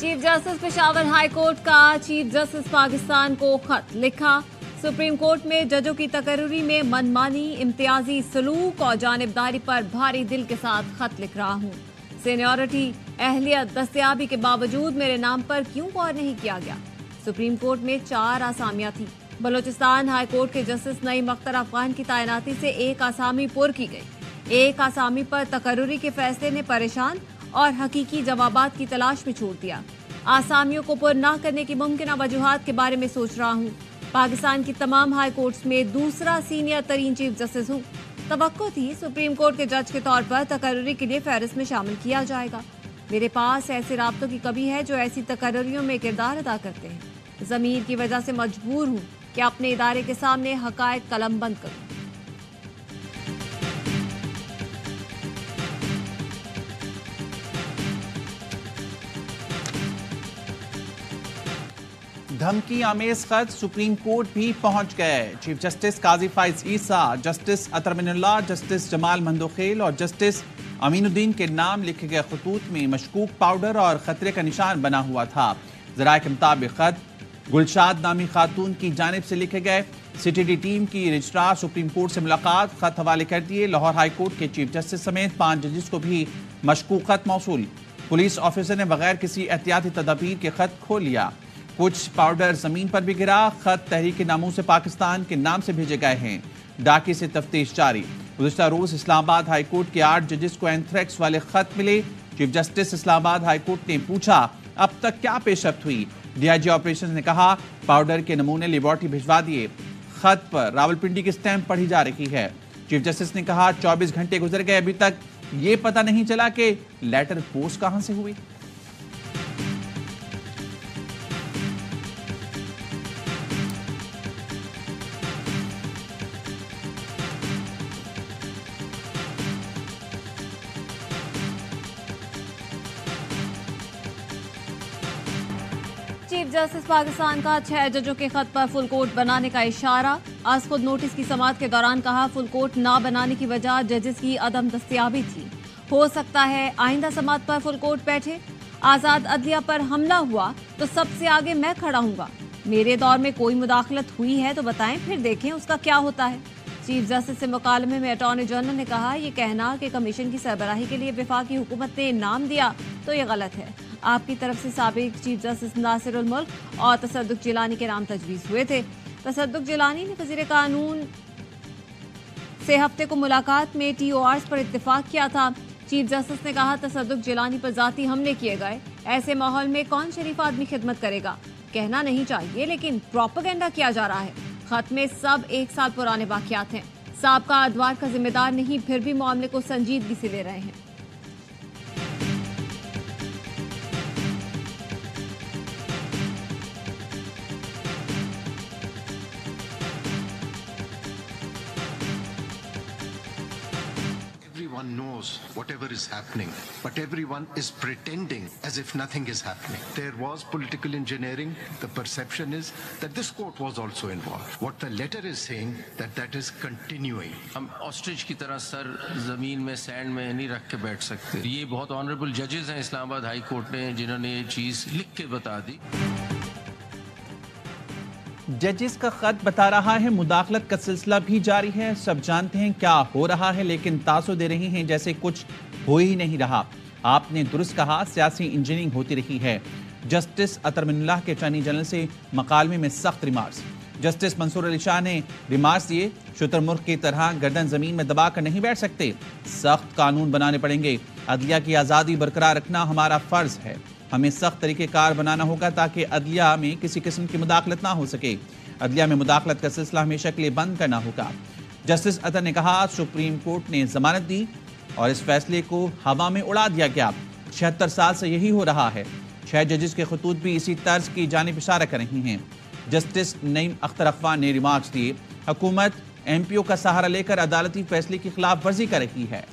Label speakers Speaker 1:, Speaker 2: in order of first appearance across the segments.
Speaker 1: Chief justice Peshawar high court का chief justice Pakistan को खत लिखा। सुप्रीम कोर्ट में जजों की तकर्री में मनमानी, इम्तियाजी सलूक और जानिबदारी पर भारी दिल के साथ खत लिख रहा हूँ। सीनियरिटी, अहलियत, दस्तयाबी के बावजूद मेरे नाम पर क्यों गौर नहीं किया गया। सुप्रीम कोर्ट में 4 आसामियां थी। बलोचिस्तान हाई कोर्ट के जस्टिस नईम अख्तर अफगान की तैनाती से एक आसामी पुर की गई। एक आसामी पर तकर्री के फैसले ने परेशान और हकीकी जवाबात की तलाश में छोड़ दिया। आसामियों को पुर न करने की मुमकिन वजूहात के बारे में सोच रहा हूँ। पाकिस्तान की तमाम हाई कोर्ट्स में दूसरा सीनियर तरीन चीफ जस्टिस हूँ। तवक्को थी सुप्रीम कोर्ट के जज के तौर पर तकर्री के लिए फहरिस्त में शामिल किया जाएगा। मेरे पास ऐसे राब्तों की कमी है जो ऐसी तकर्रियों में किरदार अदा करते हैं। ज़मीर की वजह से मजबूर हूँ कि अपने इदारे के सामने हकायक कलमबंद करूँ।
Speaker 2: धमकी आमेज खत सुप्रीम कोर्ट भी पहुंच गए। चीफ जस्टिस काजी फाइज ईसा, जस्टिस अतर मिनुल्लाह, जस्टिस जमाल मंदोखेल और जस्टिस अमीनुद्दीन के नाम लिखे गए खतूत में मशकूक पाउडर और खतरे का निशान बना हुआ था। ज़राए के मुताबिक खत गुलशाद नामी खातून की जानिब से लिखे गए। सीटीडी टीम की रजिस्ट्रार सुप्रीम कोर्ट से मुलाकात, खत हवाले कर दिए। लाहौर हाई कोर्ट के चीफ जस्टिस समेत 5 जजेस को भी मशकूक खत मौसूल। पुलिस ऑफिसर ने बगैर किसी एहतियाती तदबीर के खत खोल लिया। कुछ पाउडर जमीन पर भी गिरा। खत तहरीक नामूस पाकिस्तान के नाम से भेजे गए हैं। डाके से तफ्तीश जारी। गुज़िश्ता रोज इस्लामाबाद हाई कोर्ट के 8 जजेस को एंथ्रेक्स वाले खत मिले। Chief justice Islamabad high court ने पूछा, अब तक क्या पेशरफ्त हुई। डीआईजी ऑपरेशन ने कहा, पाउडर के नमूने लेबोरेटरी भिजवा दिए। खत पर रावलपिंडी की स्टैंप पढ़ी जा रही है। चीफ जस्टिस ने कहा, 24 घंटे गुजर गए, अभी तक ये पता नहीं चला कि लेटर पोस्ट कहां से हुई।
Speaker 1: चीफ जस्टिस पाकिस्तान का 6 जजों के खत पर फुल कोर्ट बनाने का इशारा। आज खुद नोटिस की समाअत के दौरान कहा, फुल कोर्ट ना बनाने की वजह जजेस की अदम दस्तयाबी थी। हो सकता है आइंदा समाअत पर फुल कोर्ट बैठे। आज़ाद अदलिया पर हमला हुआ तो सबसे आगे मैं खड़ा हूँगा। मेरे दौर में कोई मुदाखलत हुई है तो बताएं, फिर देखें उसका क्या होता है। चीफ जस्टिस से मुकालमे में अटॉर्नी जनरल ने कहा, ये कहना कि कमीशन की सरबराही के लिए वफाकी हुकूमत ने नाम दिया तो ये गलत है। आपकी तरफ से साबिक चीफ जस्टिस नासिरुल मुल्क और तसद्दुक जिलानी के नाम तजवीज़ हुए थे। तसद्दुक जिलानी ने वज़ीर कानून से हफ्ते को मुलाकात में TORs पर इत्तेफाक किया था। चीफ जस्टिस ने कहा, तसद्दुक जिलानी पर जाती हमले किए गए। ऐसे माहौल में कौन शरीफ आदमी खिदमत करेगा। कहना नहीं चाहिए लेकिन प्रोपेगेंडा किया जा रहा है। खत में सब 1 साल पुराने वाक़यात हैं। साबका अदवार का जिम्मेदार नहीं, फिर भी मामले को संजीदगी से ले रहे हैं।
Speaker 3: Everyone knows whatever is happening, but everyone is pretending as if nothing is happening. There was political engineering. The perception is that this court was also involved. What the letter is saying that is continuing.
Speaker 4: हम ostrich की तरह sir जमीन में sand में नहीं रख के बैठ सकते। ये बहुत ऑनरेबल जजेस हैं इस्लामाबाद हाई कोर्ट ने जिन्होंने ये चीज लिख के बता दी।
Speaker 2: जजेस का खत बता रहा है मुदाखलत का सिलसिला भी जारी है। सब जानते हैं क्या हो रहा है, लेकिन तासुर दे रही हैं जैसे कुछ हो ही नहीं रहा। आपने दुरुस्त कहा, सियासी इंजीनियरिंग होती रही है। जस्टिस अतर मिनुल्लाह के अटॉर्नी जनरल से मकालमे में सख्त रिमार्क्स। जस्टिस मंसूर अली शाह ने रिमार्क्स दिए, शुतुरमुर्ग की तरह गर्दन जमीन में दबा कर नहीं बैठ सकते। सख्त कानून बनाने पड़ेंगे। अदलिया की आज़ादी बरकरार रखना हमारा फर्ज है। हमें सख्त तरीक़ेकार बनाना होगा ताकि अदलिया में किसी किस्म की मुदाखलत ना हो सके। अदलिया में मुदाखलत का सिलसिला हमेशा के लिए बंद करना होगा। जस्टिस अतर ने कहा, सुप्रीम कोर्ट ने जमानत दी और इस फैसले को हवा में उड़ा दिया गया। 76 साल से यही हो रहा है। 6 जजेस के खतूत भी इसी तर्ज की जानिब इशारा कर रही हैं। जस्टिस नईम अख्तर अफगान ने रिमार्क्स दिए, हुकूमत MPO का सहारा लेकर अदालती फैसले की खिलाफ वर्जी कर रही है।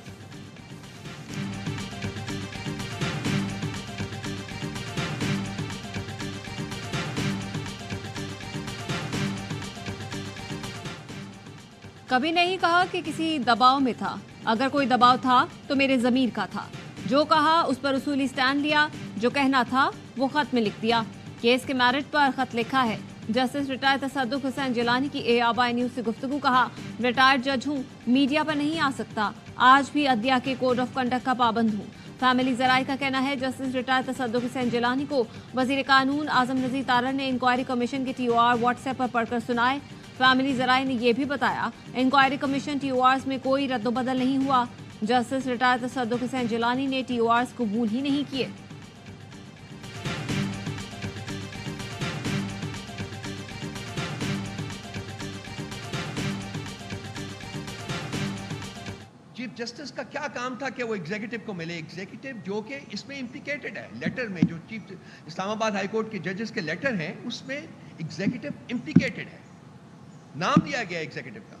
Speaker 1: कभी नहीं कहा कि किसी दबाव में था। अगर कोई दबाव था तो मेरे ज़मीर का था। जो कहा उस पर उसूली स्टैंड लिया। जो कहना था वो खत में लिख दिया। केस के मेरिट पर खत लिखा है। जस्टिस रिटायर्ड तसद्दुक हुसैन जिलानी की ARY न्यूज से गुफ्तगू। कहा, रिटायर्ड जज हूँ, मीडिया पर नहीं आ सकता, आज भी अदलिया के कोड ऑफ कंडक्ट का पाबंद हूँ। फैमिली जराये का कहना है जस्टिस रिटायर्ड तसद्दुक हुसैन जिलानी को वजीर कानून आजम नजीर तारड़ ने इंक्वायरी कमीशन के TOR व्हाट्सएप पर पढ़कर सुनाए। फैमिली जराये ने यह भी बताया इंक्वायरी कमीशन TORs में कोई रद्दोबदल नहीं हुआ। जस्टिस रिटायर्ड तसद्दुक हुसैन जिलानी ने TORs कबूल ही नहीं किए।
Speaker 5: चीफ जस्टिस का क्या काम था कि वो एग्जीक्यूटिव को मिले, एग्जीक्यूटिव जो कि इसमें इम्प्लिकेटेड है। लेटर में जो चीफ इस्लामाबाद हाई कोर्ट के जजेस के लेटर हैं उसमें एग्जीक्यूटिव इम्प्लिकेटेड है, नाम दिया गया एग्जीक्यूटिव का।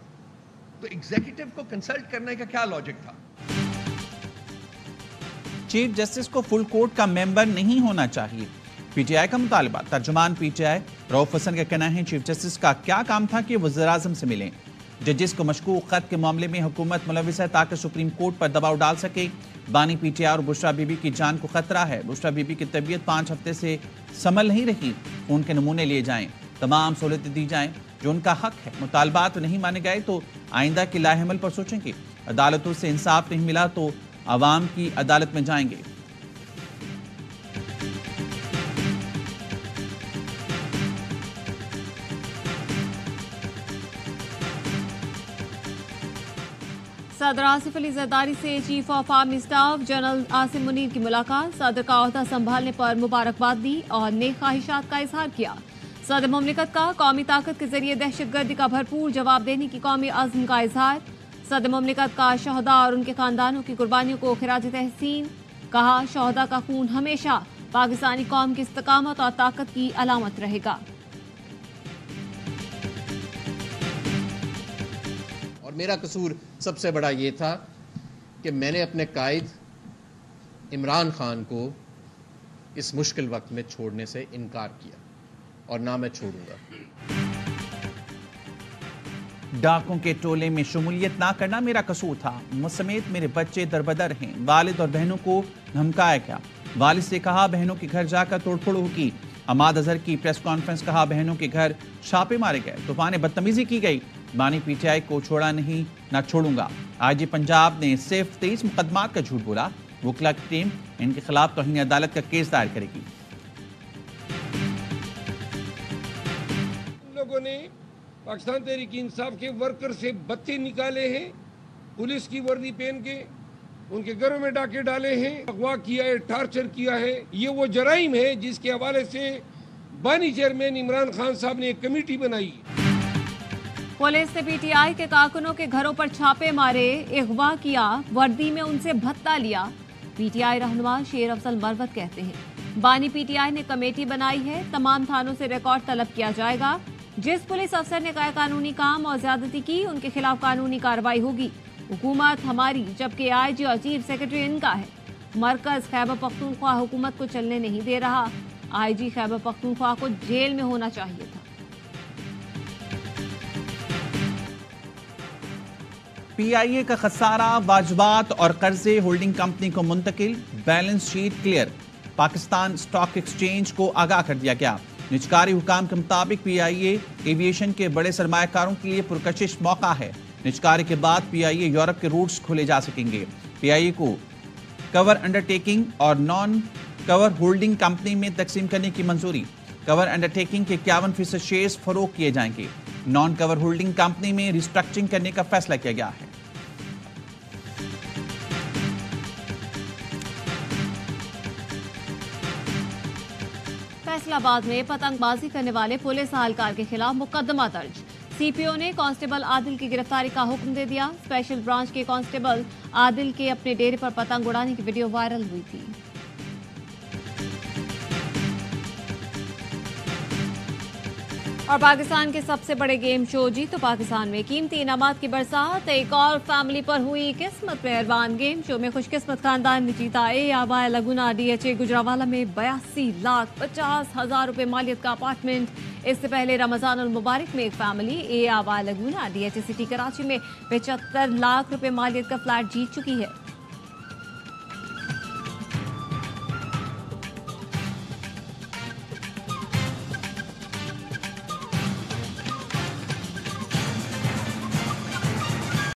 Speaker 5: तो एग्जीक्यूटिव को कंसल्ट करने का क्या लॉजिक था?
Speaker 2: चीफ जस्टिस को फुल कोर्ट का मेंबर नहीं होना चाहिए, PTI का मुतालबा। तर्जुमान PTI रऊफ हसन का कहना है चीफ जस्टिस का क्या काम था कि वज़ीर आज़म से मिलें। जजेस को मशकूक खत के मामले में हुकूमत मुलविस है ताकि सुप्रीम कोर्ट पर दबाव डाल सके। बानी PTI और बुशरा बीबी की जान को खतरा है। बुशरा बीबी की तबीयत 5 हफ्ते से संभल नहीं रही। खून के नमूने लिए जाएं, तमाम सहूलतें दी जाएं जो उनका हक है। मुतालबात नहीं माने गए तो आइंदा की लाहेमल पर सोचेंगे। अदालतों से इंसाफ नहीं मिला तो अवाम की अदालत में जाएंगे।
Speaker 1: सदर आसिफ अली जरदारी से chief of army staff general Asim Munir की मुलाकात। सदर का ओहदा संभालने पर मुबारकबाद दी और नेक ख्वाहिशात का इजहार किया। सदर मुमलिकत का कौमी ताकत के जरिए दहशतगर्दी का भरपूर जवाब देने की कौमी अज़्म का इजहार। सदर मुमलिकत का शहदा और उनके खानदानों की कुर्बानियों को खिराज तहसीन। कहा, शहदा का खून हमेशा पाकिस्तानी कौम की इस्तकामत और ताकत की अलामत रहेगा।
Speaker 6: और मेरा कसूर सबसे बड़ा ये था कि मैंने अपने कायद इमरान खान को इस मुश्किल वक्त में छोड़ने से इनकार किया और ना मैं छोड़ूंगा।
Speaker 2: डाकों के टोले में शमूलियत ना करना मेरा कसूर था। मुझ समेत मेरे बच्चे दरबदर हैं। वालिद और बहनों को धमकाया गया। वालिद से कहा बहनों के घर जाकर तोड़फोड़ होगी। अमाद अजहर की प्रेस कॉन्फ्रेंस। कहा बहनों के घर छापे मारे गए, तूफान बदतमीजी की गई। बानी PTI को छोड़ा नहीं, ना छोड़ूंगा। IG पंजाब ने सिर्फ 23 मुकदमात का झूठ बोला। वकला की टीम इनके खिलाफ तौहीन अदालत का केस दायर करेगी।
Speaker 7: लोगों ने पाकिस्तान तहरीक इंसाफ के वर्कर से बच्चे निकाले हैं, पुलिस की वर्दी पहन के उनके घरों में डाके डाले हैं, अगवा किया है, टार्चर किया है। ये वो जराइम है जिसके हवाले से बानी चेयरमैन इमरान खान साहब ने एक कमेटी बनाई।
Speaker 1: पुलिस ने PTI के कारकुनों के घरों पर छापे मारे, अगवा किया, वर्दी में उनसे भत्ता लिया। PTI रहनुमा शेर अफजल मरवत कहते हैं बानी PTI ने कमेटी बनाई है, तमाम थानों से रिकॉर्ड तलब किया जाएगा। जिस पुलिस अफसर ने गैर कानूनी काम और ज्यादती की उनके खिलाफ कानूनी कार्रवाई होगी। हुकूमत हमारी, जबकि IG और चीफ सेक्रेटरी इनका है। मरकज खैबर पख्तूनख्वा हुकूमत को चलने नहीं दे रहा। IG खैबर पख्तूनख्वा को जेल में होना चाहिए था।
Speaker 2: PIA का खसारा, वाजबात और कर्जे होल्डिंग कंपनी को मुंतकिल। Balance sheet clear. Pakistan stock exchange को आगाह कर दिया गया। निजकारी हुकाम के मुताबिक PIA एविएशन के बड़े सरमायाकारों के लिए पुरकशिश मौका है। निजकारी के बाद PIA यूरोप के रूट्स खोले जा सकेंगे। PIA को कवर अंडरटेकिंग और नॉन कवर होल्डिंग कंपनी में तकसीम करने की मंजूरी। कवर अंडरटेकिंग के 51% शेयर्स फरोख्त किए जाएंगे। नॉन कवर होल्डिंग कंपनी में रिस्ट्रक्चरिंग करने का फैसला किया गया है।
Speaker 1: फैसलाबाद में पतंगबाजी करने वाले पुलिस एहलकार के खिलाफ मुकदमा दर्ज। CPO ने कांस्टेबल आदिल की गिरफ्तारी का हुक्म दे दिया। स्पेशल ब्रांच के कांस्टेबल आदिल के अपने डेरे पर पतंग उड़ाने की वीडियो वायरल हुई थी। और पाकिस्तान के सबसे बड़े गेम शो जीतो पाकिस्तान में कीमती इनामात की बरसात। एक और फैमिली पर हुई किस्मत मेहरबान। गेम शो में खुशकिस्मत खानदान ने जीता ARY लगुना DHA गुजरावाला में 82,50,000 रुपए मालियत का अपार्टमेंट। इससे पहले रमजान और मुबारक में एक family ARY लगुना DHA city Karachi में 75 लाख रुपए मालियत का फ्लैट जीत चुकी है।